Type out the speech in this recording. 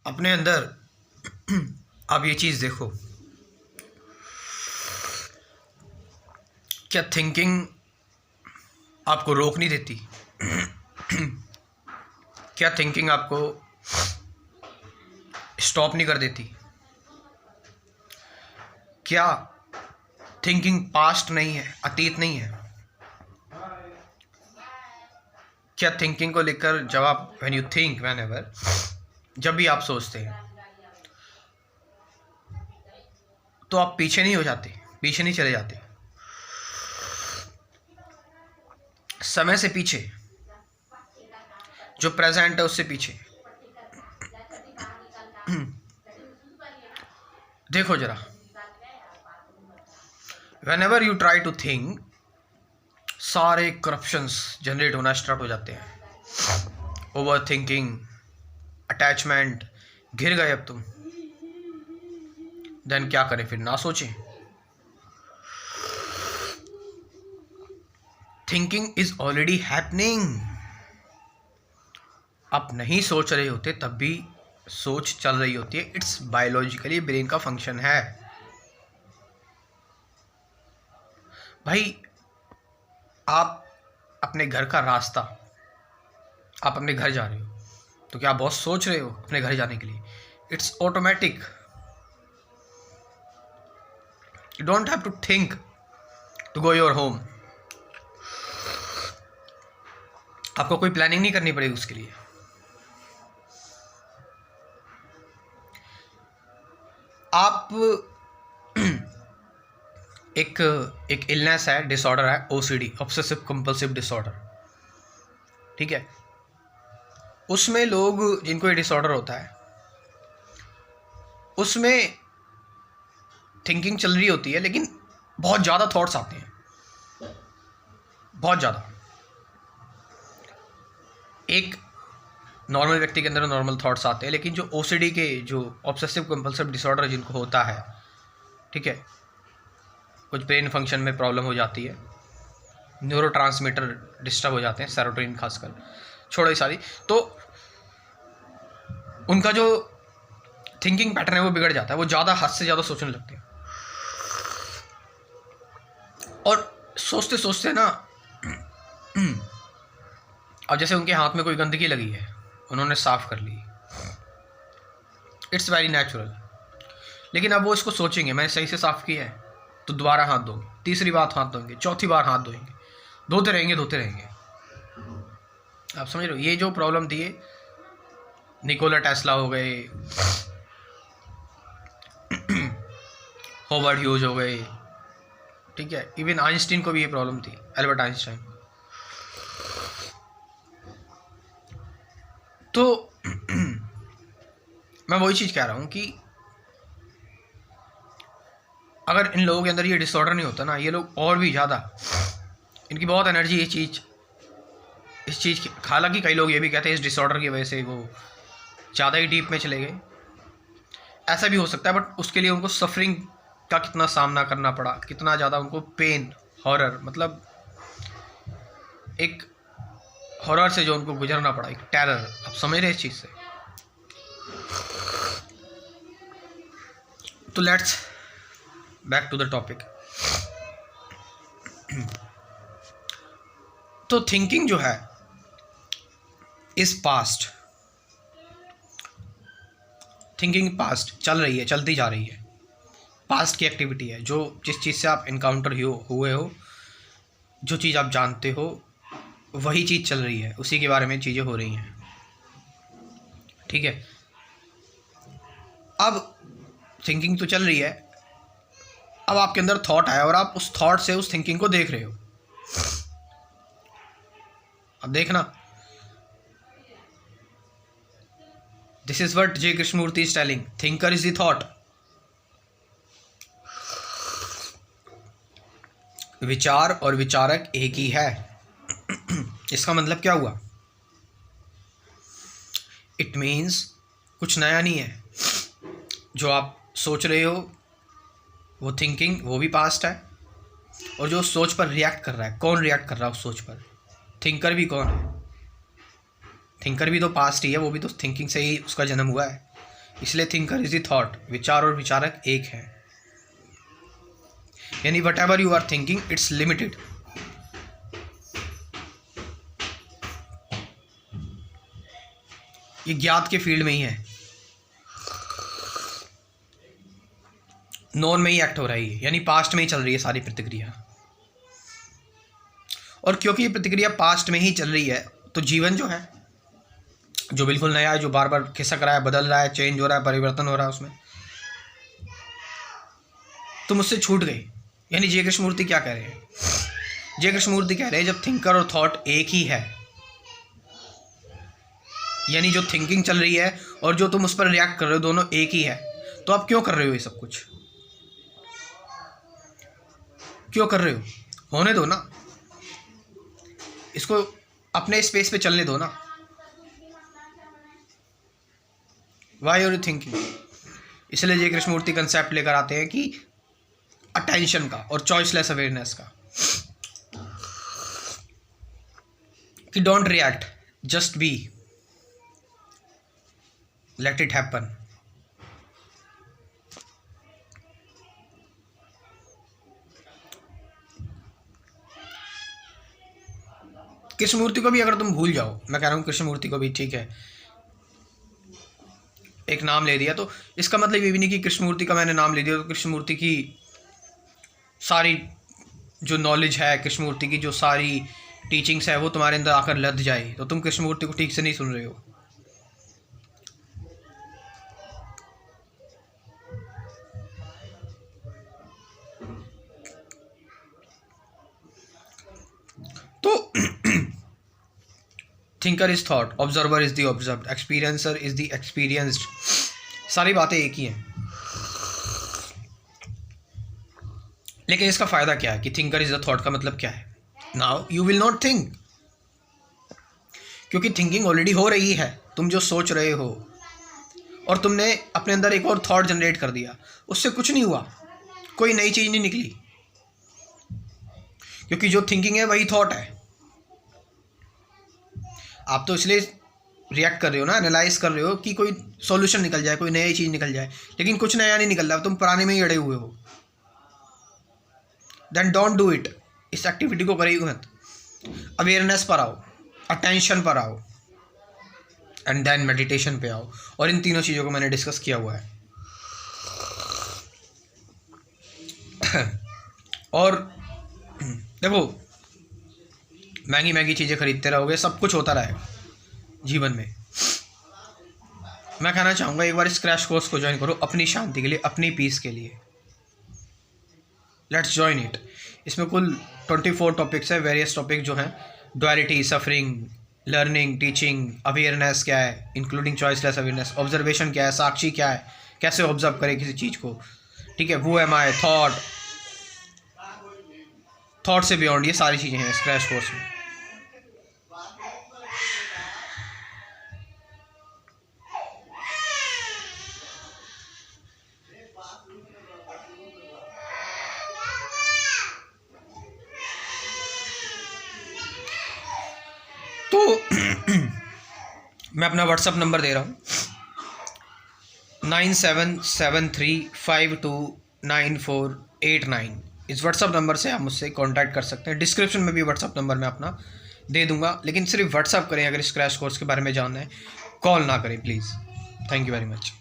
अपने अंदर आप ये चीज़ देखो, क्या थिंकिंग आपको रोक नहीं देती? क्या थिंकिंग आपको स्टॉप नहीं कर देती? क्या थिंकिंग पास्ट नहीं है, अतीत नहीं है? क्या थिंकिंग को लेकर जब आप when you think, when ever, जब भी आप सोचते हैं तो आप पीछे नहीं हो जाते, पीछे नहीं चले जाते, समय से पीछे, जो प्रेजेंट है उससे पीछे। देखो जरा, whenever you try to think, सारे करप्शंस जनरेट होना स्टार्ट हो जाते हैं। ओवर थिंकिंग, अटैचमेंट, घिर गए अब तुम। देन क्या करें फिर? ना सोचें। Thinking is already happening. आप नहीं सोच रहे होते तब भी सोच चल रही होती है। इट्स बायोलॉजिकली ब्रेन का फंक्शन है भाई। आप अपने घर का रास्ता, आप अपने घर जा रहे हो तो क्या आप बहुत सोच रहे हो अपने घर जाने के लिए? It's automatic. You don't have to think to go your home. आपको कोई प्लानिंग नहीं करनी पड़ेगी उसके लिए। आप एक इलनेस है, डिसऑर्डर है, ओसीडी, ऑब्सेसिव कंपल्सिव डिसऑर्डर, ठीक है। उसमें लोग जिनको ये डिसऑर्डर होता है, उसमें थिंकिंग चल रही होती है लेकिन बहुत ज़्यादा थॉट्स आते हैं, बहुत ज़्यादा। एक नॉर्मल व्यक्ति के अंदर नॉर्मल थॉट्स आते हैं, लेकिन जो ओसीडी के, जो ऑब्सेसिव कंपल्सिव डिसऑर्डर जिनको होता है, ठीक है, कुछ ब्रेन फंक्शन में प्रॉब्लम हो जाती है, न्यूरोट्रांसमीटर डिस्टर्ब हो जाते हैं, सेरोटोनिन खासकर, छोड़ो ये सारी, तो उनका जो थिंकिंग पैटर्न है वो बिगड़ जाता है। वो ज़्यादा, हद से ज़्यादा सोचने लगते हैं और सोचते सोचते ना, अब जैसे उनके हाथ में कोई गंदगी लगी है, उन्होंने साफ कर ली, इट्स वेरी नेचुरल, लेकिन अब वो इसको सोचेंगे मैंने सही से साफ किया है, तो दोबारा हाथ धोंगे, तीसरी बार हाथ धोएंगे, चौथी बार हाथ धोएंगे, धोते रहेंगे। आप समझ रहे हो? ये जो प्रॉब्लम थी, निकोला टेस्ला हो गए, हॉवर्ड ह्यूज हो गए, ठीक है, इवन आइंस्टीन को भी ये प्रॉब्लम थी, एल्बर्ट आइंस्टाइन। तो मैं वही चीज़ कह रहा हूँ कि अगर इन लोगों के अंदर ये डिसऑर्डर नहीं होता ना, ये लोग और भी ज़्यादा, इनकी बहुत एनर्जी इस चीज़ की। हालांकि कई लोग ये भी कहते हैं इस डिसऑर्डर की वजह से वो ज़्यादा ही डीप में चले गए, ऐसा भी हो सकता है, बट उसके लिए उनको सफरिंग का कितना सामना करना पड़ा, कितना ज़्यादा उनको पेन, हॉरर, मतलब एक हॉरर से जो उनको गुजरना पड़ा, एक टेरर। आप समझ रहे इस चीज़ से? तो let's back to the topic. तो थिंकिंग जो है इज पास्ट, थिंकिंग पास्ट चल रही है, चलती जा रही है, पास्ट की एक्टिविटी है। जो जिस चीज़ से आप इनकाउंटर हुए हो, जो चीज़ आप जानते हो, वही चीज़ चल रही है, उसी के बारे में चीज़ें हो रही हैं, ठीक है। अब थिंकिंग तो चल रही है, अब आपके अंदर थॉट आया और आप उस थॉट से उस थिंकिंग को देख रहे हो। अब देखना, this is what J Krishnamurti is telling, thinker is the thought. विचार और विचारक एक ही है। इसका मतलब क्या हुआ? इट मीन्स कुछ नया नहीं है। जो आप सोच रहे हो वो थिंकिंग, वो भी पास्ट है, और जो सोच पर रिएक्ट कर रहा है, कौन रिएक्ट कर रहा है उस सोच पर? थिंकर भी कौन है? थिंकर भी तो पास्ट ही है, वो भी तो थिंकिंग से ही उसका जन्म हुआ है। इसलिए थिंकर इज द थॉट, विचार और विचारक एक है। यानी whatever you are thinking it's limited. ये ज्ञात के फील्ड में ही है, नॉन में ही एक्ट हो रहा है, यानी पास्ट में ही चल रही है सारी प्रतिक्रिया। और क्योंकि ये प्रतिक्रिया पास्ट में ही चल रही है तो जीवन जो है, जो बिल्कुल नया है, जो बार बार खिसक रहा है, बदल रहा है, चेंज हो रहा है, परिवर्तन हो रहा है, उसमें तुम उससे छूट गए। यानी जय कृष्णमूर्ति क्या कह रहे हैं? जय कृष्णमूर्ति कह रहे हैं जब थिंकर और थॉट एक ही है, यानी जो थिंकिंग चल रही है और जो तुम उस पर रिएक्ट कर रहे हो दोनों एक ही है, तो आप क्यों कर रहे हो ये सब कुछ? क्यों कर रहे हो? होने दो ना, इसको अपने स्पेस पे चलने दो ना। Why are you thinking? इसलिए जय कृष्णमूर्ति कंसेप्ट लेकर आते हैं कि अटेंशन का और चॉइसलेस अवेयरनेस का, कि don't react, just be, let it happen. Krishnamurti को भी अगर तुम भूल जाओ, मैं कह रहा हूं कृष्णमूर्ति को भी, ठीक है, एक नाम ले दिया, तो इसका मतलब ये भी नहीं कि कृष्णमूर्ति का मैंने नाम ले दिया तो कृष्णमूर्ति की सारी जो नॉलेज है, कृष्णमूर्ति की जो सारी टीचिंग्स है वो तुम्हारे अंदर आकर लद जाए, तो तुम कृष्णमूर्ति को ठीक से नहीं सुन रहे हो। तो thinker is thought, observer is the observed, experiencer is the experienced, सारी बातें एक ही हैं। लेकिन इसका फायदा क्या है कि थिंकर इज द थॉट का मतलब क्या है? Now you will not think, क्योंकि थिंकिंग ऑलरेडी हो रही है, तुम जो सोच रहे हो, और तुमने अपने अंदर एक और थॉट जनरेट कर दिया, उससे कुछ नहीं हुआ, कोई नई चीज नहीं निकली, क्योंकि जो थिंकिंग है वही थॉट है। आप तो इसलिए रिएक्ट कर रहे हो ना, एनालाइज कर रहे हो कि कोई सॉल्यूशन निकल जाए, कोई नई चीज निकल जाए, लेकिन कुछ नया नहीं निकल रहा, तुम पुराने में ही अड़े हुए हो। देन डोंट डू इट, इस एक्टिविटी को करिए मत। अवेयरनेस पर आओ, अटेंशन पर आओ, एंड देन मेडिटेशन पे आओ, और इन तीनों चीज़ों को मैंने डिस्कस किया हुआ है। और देखो, महंगी महंगी चीज़ें खरीदते रहोगे, सब कुछ होता रहेगा जीवन में। मैं कहना चाहूँगा एक बार इस क्रैश कोर्स को ज्वाइन करो, अपनी शांति के लिए, अपनी पीस के लिए। Let's join it. इसमें कुल 24 टॉपिक्स है, वेरियस टॉपिक जो हैं, duality, suffering, learning, teaching, awareness क्या है इंक्लूडिंग चॉइसलेस अवेयरनेस, ऑब्जर्वेशन क्या है, साक्षी क्या है, कैसे ऑब्जर्व करें किसी चीज़ को, ठीक है, वो एम आई, थॉट से बियॉन्ड, ये सारी चीज़ें हैं इस क्रैश कोर्स में। तो मैं अपना व्हाट्सअप नंबर दे रहा हूँ 9773529489। इस व्हाट्सअप नंबर से आप मुझसे कांटेक्ट कर सकते हैं। डिस्क्रिप्शन में भी व्हाट्सअप नंबर मैं अपना दे दूंगा, लेकिन सिर्फ व्हाट्सअप करें अगर इस क्रैश कोर्स के बारे में जानना है, कॉल ना करें please. Thank you very much.